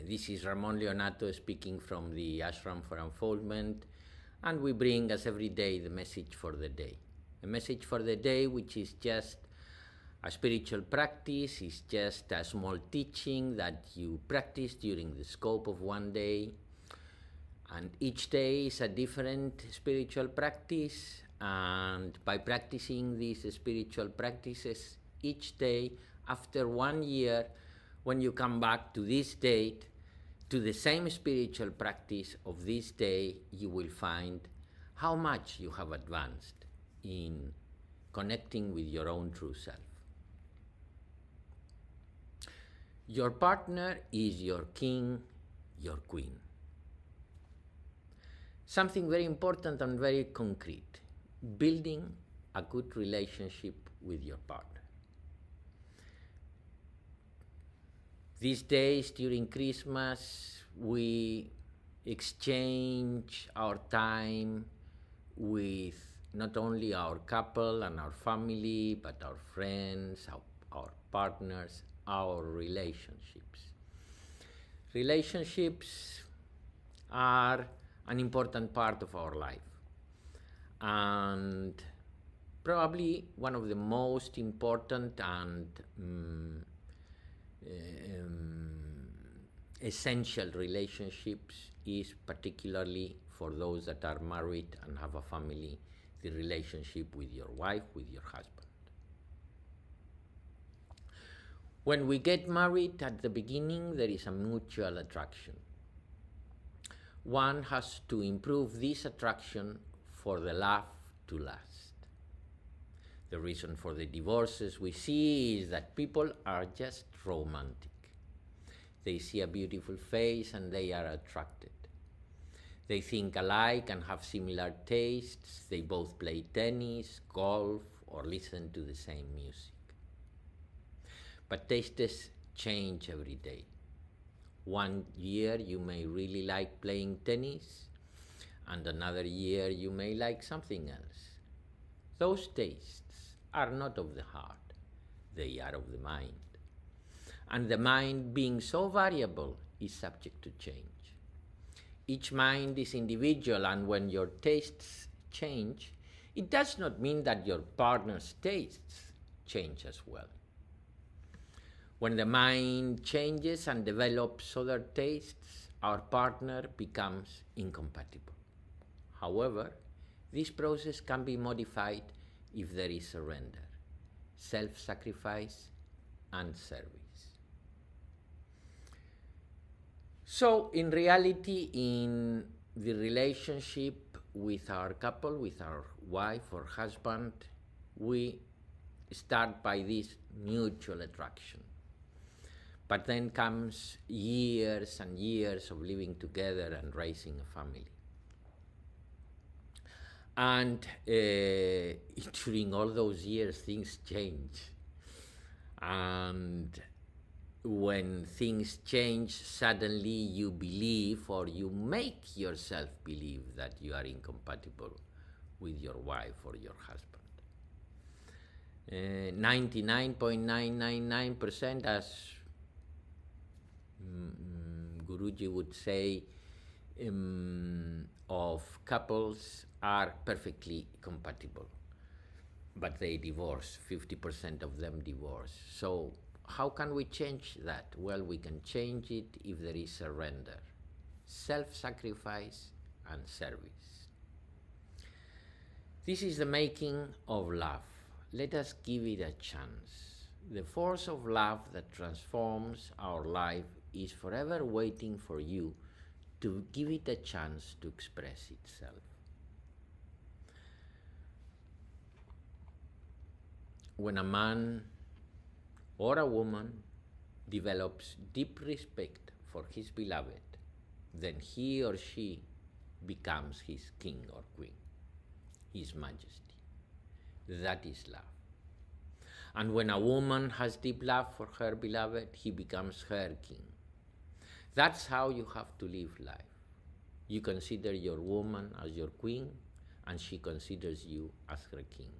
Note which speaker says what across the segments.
Speaker 1: This is Ramon Leonato speaking from the Ashram for Unfoldment, and we bring us every day the message for the day. A message for the day which is just a spiritual practice, is just a small teaching that you practice during the scope of one day. And each day is a different spiritual practice, and by practicing these spiritual practices each day, after 1 year, when you come back to this date, to the same spiritual practice of this day, you will find how much you have advanced in connecting with your own true self. Your partner is your king, your queen. Something very important and very concrete, building a good relationship with your partner. These days during Christmas, we exchange our time with not only our couple and our family, but our friends, our partners, our relationships. Relationships are an important part of our life, and probably one of the most important and essential relationships is, particularly for those that are married and have a family, the relationship with your wife, with your husband. When we get married at the beginning, there is a mutual attraction. One has to improve this attraction for the love to last. The reason for the divorces we see is that people are just romantic. They see a beautiful face and they are attracted. They think alike and have similar tastes. They both play tennis, golf, or listen to the same music. But tastes change every day. 1 year you may really like playing tennis, and another year you may like something else. Those tastes are not of the heart, they are of the mind. And the mind, being so variable, is subject to change. Each mind is individual, and when your tastes change, it does not mean that your partner's tastes change as well. When the mind changes and develops other tastes, our partner becomes incompatible. However, this process can be modified if there is surrender, self-sacrifice, and service. So, in reality, in the relationship with our couple, with our wife or husband, we start by this mutual attraction. But then comes years and years of living together and raising a family. And during all those years, things change. And when things change, suddenly you believe, or you make yourself believe, that you are incompatible with your wife or your husband. 99.999%, as Guruji would say, of couples are perfectly compatible, but they divorce. 50% of them divorce. So how can we change that? Well, we can change it if there is surrender, self-sacrifice, and service. This is the making of love. Let us give it a chance. The force of love that transforms our life is forever waiting for you to give it a chance to express itself. When a man or a woman develops deep respect for his beloved, then he or she becomes his king or queen, his majesty. That is love. And when a woman has deep love for her beloved, he becomes her king. That's how you have to live life. You consider your woman as your queen, and she considers you as her king.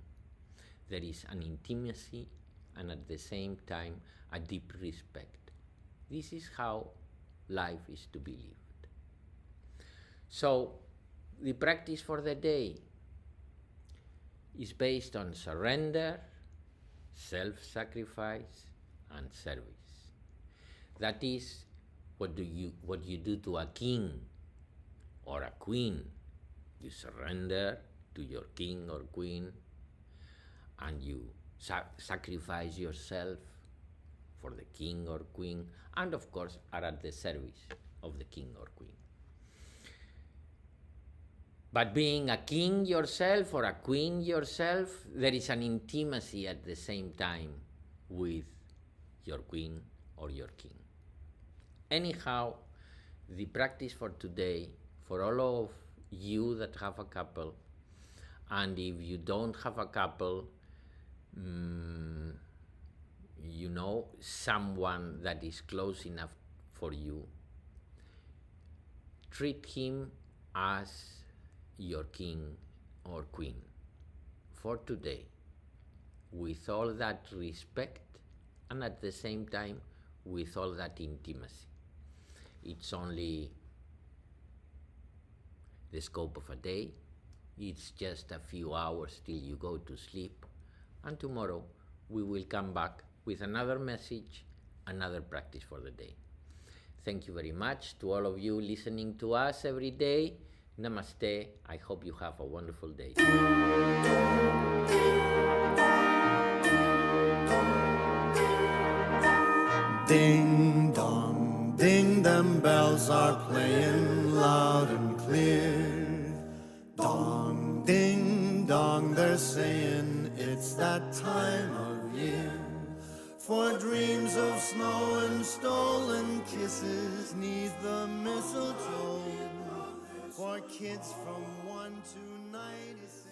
Speaker 1: There is an intimacy and at the same time a deep respect. This is how life is to be lived. So the practice for the day is based on surrender, self-sacrifice, and service. That is what you do to a king or a queen. You surrender to your king or queen, and you sacrifice yourself for the king or queen, and of course are at the service of the king or queen. But being a king yourself or a queen yourself, there is an intimacy at the same time with your queen or your king. Anyhow, the practice for today, for all of you that have a couple, and if you don't have a couple, you know someone that is close enough for you, treat him as your king or queen for today, with all that respect and at the same time with all that intimacy. It's only the scope of a day. It's just a few hours till you go to sleep, and tomorrow we will come back with another message, another practice for the day. Thank you very much to all of you listening to us every day. Namaste. I hope you have a wonderful day.
Speaker 2: Ding dong, ding, them bells are playing loud and clear. Dong, ding dong, they're saying it's that time of year. For dreams of snow and stolen kisses 'neath the mistletoe. For kids from 1 to 96.